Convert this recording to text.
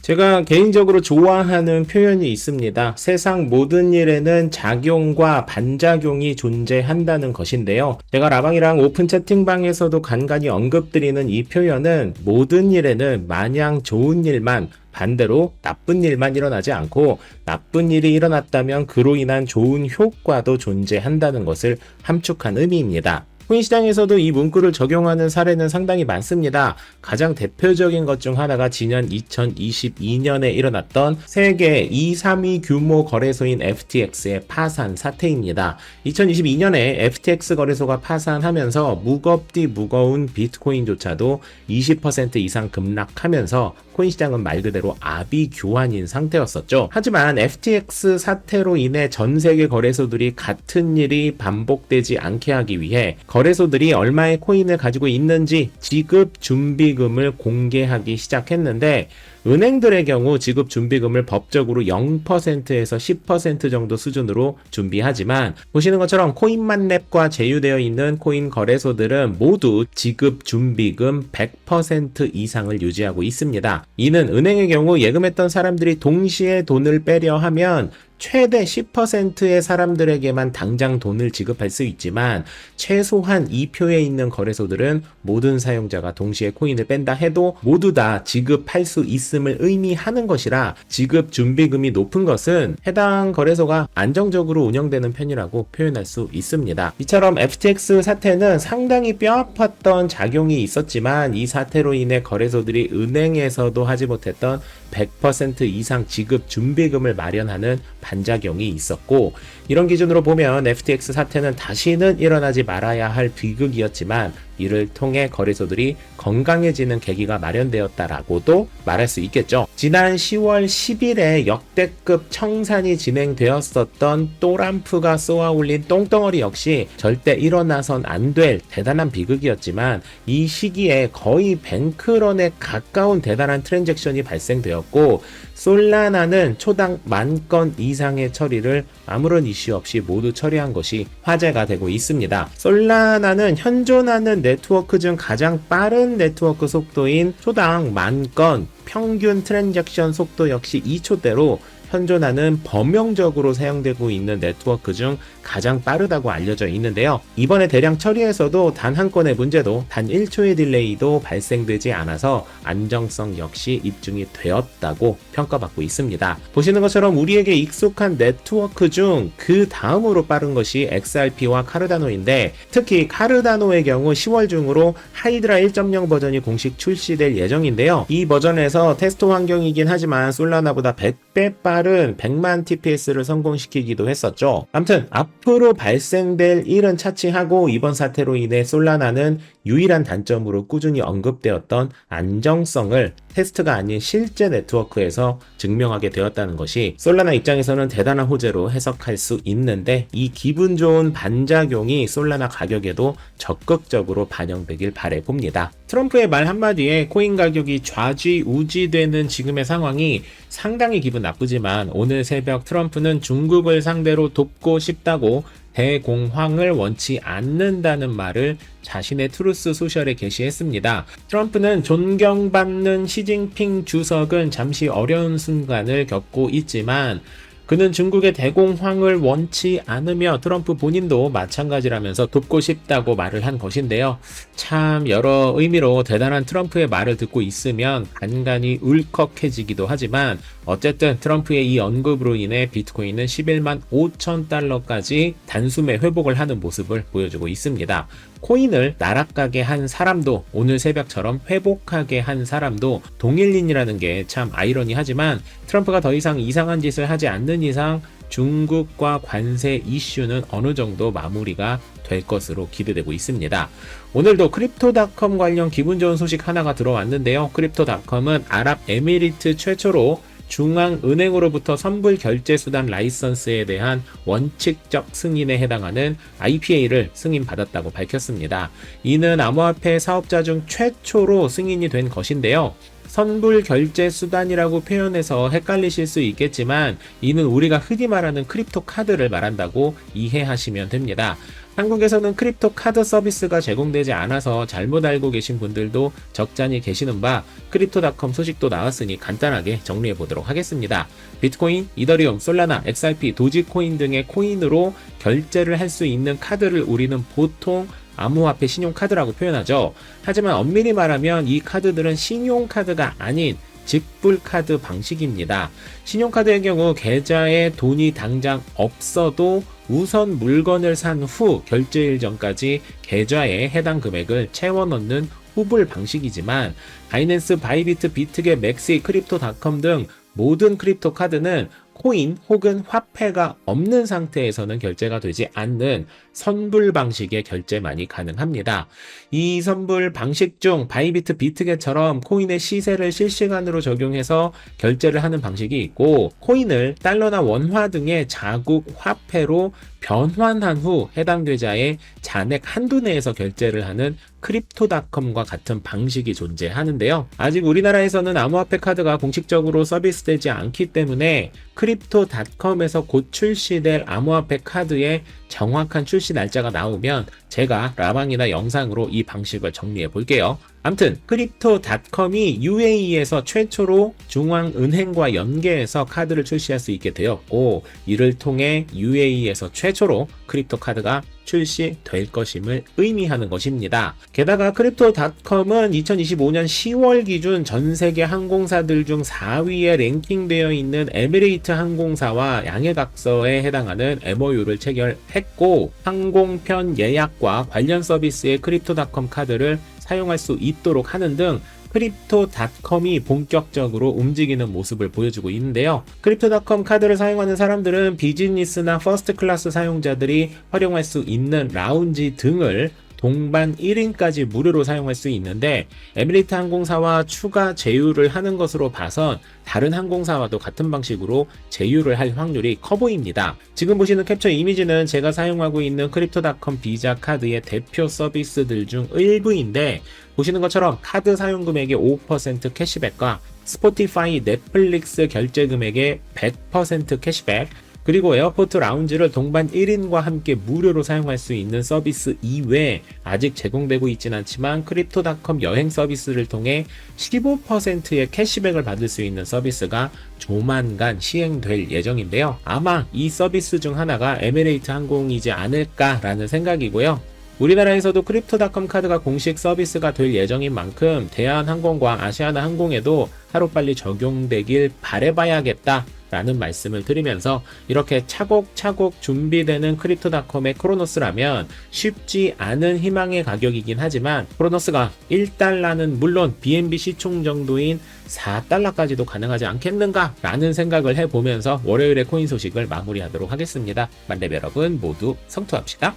제가 개인적으로 좋아하는 표현이 있습니다. 세상 모든 일에는 작용과 반작용이 존재한다는 것인데요. 제가 라방이랑 오픈 채팅방에서도 간간히 언급드리는 이 표현은 모든 일에는 마냥 좋은 일만, 반대로 나쁜 일만 일어나지 않고 나쁜 일이 일어났다면 그로 인한 좋은 효과도 존재한다는 것을 함축한 의미입니다. 코인 시장에서도 이 문구를 적용하는 사례는 상당히 많습니다. 가장 대표적인 것 중 하나가 지난 2022년에 일어났던 세계 2, 3위 규모 거래소인 FTX의 파산 사태입니다. 2022년에 FTX 거래소가 파산하면서 무겁디 무거운 비트코인조차도 20% 이상 급락하면서 코인 시장은 말 그대로 아비규환인 상태였었죠. 하지만 FTX 사태로 인해 전 세계 거래소들이 같은 일이 반복되지 않게 하기 위해 거래소들이 얼마의 코인을 가지고 있는지 지급 준비금을 공개하기 시작했는데, 은행들의 경우 지급 준비금을 법적으로 0%에서 10% 정도 수준으로 준비하지만, 보시는 것처럼 코인만랩과 제휴되어 있는 코인 거래소들은 모두 지급 준비금 100% 이상을 유지하고 있습니다. 이는 은행의 경우 예금했던 사람들이 동시에 돈을 빼려 하면 최대 10%의 사람들에게만 당장 돈을 지급할 수 있지만, 최소한 2표에 있는 거래소들은 모든 사용자가 동시에 코인을 뺀다 해도 모두 다 지급할 수 있음을 의미하는 것이라, 지급 준비금이 높은 것은 해당 거래소가 안정적으로 운영되는 편이라고 표현할 수 있습니다. 이처럼 FTX 사태는 상당히 뼈아팠던 작용이 있었지만, 이 사태로 인해 거래소들이 은행에서도 하지 못했던 100% 이상 지급 준비금을 마련하는 반작용이 있었고, 이런 기준으로 보면 FTX 사태는 다시는 일어나지 말아야 할 비극이었지만 이를 통해 거래소들이 건강해지는 계기가 마련되었다라고도 말할 수 있겠죠. 지난 10월 10일에 역대급 청산이 진행되었었던 또람프가 쏘아올린 똥덩어리 역시 절대 일어나선 안 될 대단한 비극이었지만, 이 시기에 거의 뱅크런에 가까운 대단한 트랜잭션이 발생되었고, 솔라나는 초당 10,000건 이상의 처리를 아무런 이슈 없이 모두 처리한 것이 화제가 되고 있습니다. 솔라나는 현존하는 네트워크 중 가장 빠른 네트워크 속도인 초당 10,000건, 평균 트랜잭션 속도 역시 2초대로 현존하는 범용적으로 사용되고 있는 네트워크 중 가장 빠르다고 알려져 있는데요. 이번에 대량 처리에서도 단 한 건의 문제도 단 1초의 딜레이도 발생되지 않아서 안정성 역시 입증이 되었다고 평가받고 있습니다. 보시는 것처럼 우리에게 익숙한 네트워크 중 그 다음으로 빠른 것이 XRP와 카르다노인데, 특히 카르다노의 경우 10월 중으로 하이드라 1.0 버전이 공식 출시될 예정인데요. 이 버전에서 테스트 환경이긴 하지만 솔라나보다 100배 빠른 100만 TPS를 성공시키기도 했었죠. 아무튼 앞으로 발생될 일은 차치하고, 이번 사태로 인해 솔라나는 유일한 단점으로 꾸준히 언급되었던 안정성을 테스트가 아닌 실제 네트워크에서 증명하게 되었다는 것이 솔라나 입장에서는 대단한 호재로 해석할 수 있는데, 이 기분 좋은 반작용이 솔라나 가격에도 적극적으로 반영되길 바라봅니다. 트럼프의 말 한마디에 코인 가격이 좌지우지되는 지금의 상황이 상당히 기분 나쁘지만, 오늘 새벽 트럼프는 중국을 상대로 돕고 싶다고 대공황을 원치 않는다는 말을 자신의 트루스 소셜에 게시했습니다. 트럼프는 존경받는 시진핑 주석은 잠시 어려운 순간을 겪고 있지만 그는 중국의 대공황을 원치 않으며 트럼프 본인도 마찬가지라면서 돕고 싶다고 말을 한 것인데요. 참 여러 의미로 대단한 트럼프의 말을 듣고 있으면 간간히 울컥해지기도 하지만, 어쨌든 트럼프의 이 언급으로 인해 비트코인은 11만 5천 달러까지 단숨에 회복을 하는 모습을 보여주고 있습니다. 코인을 날아가게 한 사람도, 오늘 새벽처럼 회복하게 한 사람도 동일인이라는 게 참 아이러니하지만, 트럼프가 더 이상 이상한 짓을 하지 않는 이상 중국과 관세 이슈는 어느 정도 마무리가 될 것으로 기대되고 있습니다. 오늘도 크립토닷컴 관련 기분 좋은 소식 하나가 들어왔는데요. 크립토닷컴은 아랍에미리트 최초로 중앙은행으로부터 선불 결제 수단 라이선스에 대한 원칙적 승인에 해당하는 IPA를 승인받았다고 밝혔습니다. 이는 암호화폐 사업자 중 최초로 승인이 된 것인데요. 선불 결제 수단이라고 표현해서 헷갈리실 수 있겠지만, 이는 우리가 흔히 말하는 크립토 카드를 말한다고 이해하시면 됩니다. 한국에서는 크립토 카드 서비스가 제공되지 않아서 잘못 알고 계신 분들도 적잖이 계시는 바 크립토닷컴 소식도 나왔으니 간단하게 정리해 보도록 하겠습니다. 비트코인, 이더리움, 솔라나, XRP, 도지코인 등의 코인으로 결제를 할 수 있는 카드를 우리는 보통 암호화폐 신용카드라고 표현하죠. 하지만 엄밀히 말하면 이 카드들은 신용카드가 아닌 직불카드 방식입니다. 신용카드의 경우 계좌에 돈이 당장 없어도 우선 물건을 산 후 결제일 전까지 계좌에 해당 금액을 채워 넣는 후불 방식이지만 바이낸스, 바이비트, 비트겟, 맥시, 크립토닷컴 등 모든 크립토 카드는 코인 혹은 화폐가 없는 상태에서는 결제가 되지 않는 선불 방식의 결제만이 가능합니다. 이 선불 방식 중 바이비트, 비트겟처럼 코인의 시세를 실시간으로 적용해서 결제를 하는 방식이 있고, 코인을 달러나 원화 등의 자국 화폐로 변환한 후 해당 계좌의 잔액 한도 내에서 결제를 하는 크립토닷컴과 같은 방식이 존재하는데요. 아직 우리나라에서는 암호화폐 카드가 공식적으로 서비스되지 않기 때문에 크립토닷컴에서 곧 출시될 암호화폐 카드의 정확한 출시 날짜가 나오면 제가 라방이나 영상으로 이 방식을 정리해 볼게요. 아무튼 크립토닷컴이 UAE에서 최초로 중앙은행과 연계해서 카드를 출시할 수 있게 되었고, 이를 통해 UAE에서 최초로 크립토 카드가 출시될 것임을 의미하는 것입니다. 게다가 크립토닷컴은 2025년 10월 기준 전 세계 항공사들 중 4위에 랭킹되어 있는 에미레이트 항공사와 양해각서에 해당하는 MOU를 체결했고, 항공편 예약과 관련 서비스의 크립토닷컴 카드를 사용할 수 있도록 하는 등 크립토닷컴이 본격적으로 움직이는 모습을 보여주고 있는데요. 크립토닷컴 카드를 사용하는 사람들은 비즈니스나 퍼스트 클래스 사용자들이 활용할 수 있는 라운지 등을 동반 1인까지 무료로 사용할 수 있는데, 에미레이트 항공사와 추가 제휴를 하는 것으로 봐선 다른 항공사와도 같은 방식으로 제휴를 할 확률이 커 보입니다. 지금 보시는 캡처 이미지는 제가 사용하고 있는 크립토닷컴 비자 카드의 대표 서비스들 중 일부인데, 보시는 것처럼 카드 사용 금액의 5% 캐시백과 스포티파이, 넷플릭스 결제 금액의 100% 캐시백, 그리고 에어포트 라운지를 동반 1인과 함께 무료로 사용할 수 있는 서비스 이외에 아직 제공되고 있진 않지만 크립토닷컴 여행 서비스를 통해 15%의 캐시백을 받을 수 있는 서비스가 조만간 시행될 예정인데요. 아마 이 서비스 중 하나가 에미레이트 항공이지 않을까라는 생각이고요. 우리나라에서도 크립토닷컴 카드가 공식 서비스가 될 예정인 만큼 대한항공과 아시아나 항공에도 하루빨리 적용되길 바라봐야겠다 라는 말씀을 드리면서, 이렇게 차곡차곡 준비되는 크립토닷컴의 크로노스라면 쉽지 않은 희망의 가격이긴 하지만, 크로노스가 1달러는 물론 BNB 시총 정도인 4달러까지도 가능하지 않겠는가 라는 생각을 해보면서 월요일의 코인 소식을 마무리하도록 하겠습니다. 만렙 여러분 모두 성투합시다.